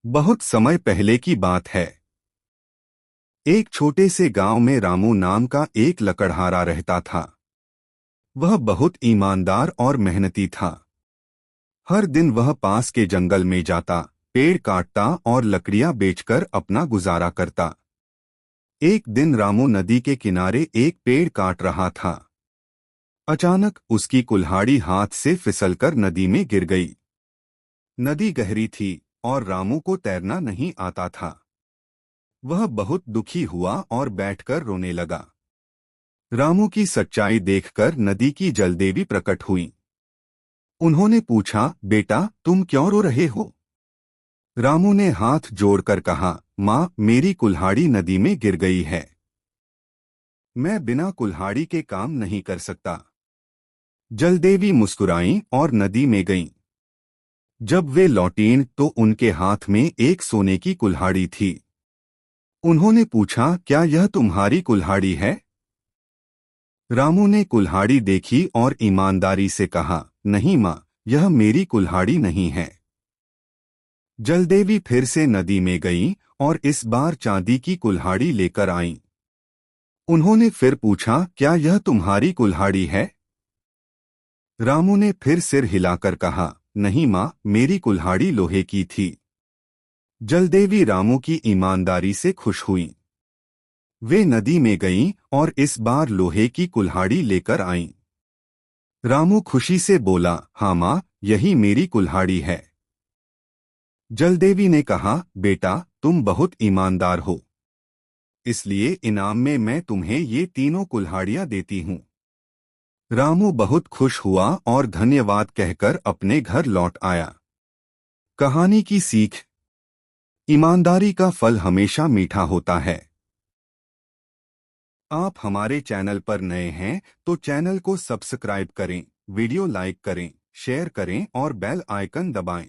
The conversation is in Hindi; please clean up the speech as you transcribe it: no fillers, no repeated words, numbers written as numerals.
बहुत समय पहले की बात है। एक छोटे से गांव में रामू नाम का एक लकड़हारा रहता था। वह बहुत ईमानदार और मेहनती था। हर दिन वह पास के जंगल में जाता, पेड़ काटता और लकड़ियां बेचकर अपना गुजारा करता। एक दिन रामू नदी के किनारे एक पेड़ काट रहा था। अचानक उसकी कुल्हाड़ी हाथ से फिसलकर नदी में गिर गई। नदी गहरी थी और रामू को तैरना नहीं आता था। वह बहुत दुखी हुआ और बैठकर रोने लगा। रामू की सच्चाई देखकर नदी की जलदेवी प्रकट हुई। उन्होंने पूछा, बेटा तुम क्यों रो रहे हो? रामू ने हाथ जोड़कर कहा, माँ मेरी कुल्हाड़ी नदी में गिर गई है। मैं बिना कुल्हाड़ी के काम नहीं कर सकता। जलदेवी मुस्कुराईं और नदी में गईं। जब वे लौटीं तो उनके हाथ में एक सोने की कुल्हाड़ी थी। उन्होंने पूछा, क्या यह तुम्हारी कुल्हाड़ी है? रामू ने कुल्हाड़ी देखी और ईमानदारी से कहा, नहीं माँ, यह मेरी कुल्हाड़ी नहीं है। जलदेवी फिर से नदी में गईं और इस बार चांदी की कुल्हाड़ी लेकर आईं। उन्होंने फिर पूछा, क्या यह तुम्हारी कुल्हाड़ी है? रामू ने फिर सिर हिलाकर कहा, नहीं माँ, मेरी कुल्हाड़ी लोहे की थी। जलदेवी रामू की ईमानदारी से खुश हुईं। वे नदी में गईं और इस बार लोहे की कुल्हाड़ी लेकर आईं। रामू खुशी से बोला, हाँ माँ, यही मेरी कुल्हाड़ी है। जलदेवी ने कहा, बेटा तुम बहुत ईमानदार हो, इसलिए इनाम में मैं तुम्हें ये तीनों कुल्हाड़ियां देती हूँ। रामू बहुत खुश हुआ और धन्यवाद कहकर अपने घर लौट आया। कहानी की सीख: ईमानदारी का फल हमेशा मीठा होता है। आप हमारे चैनल पर नए हैं तो चैनल को सब्सक्राइब करें, वीडियो लाइक करें, शेयर करें और बेल आइकन दबाएं।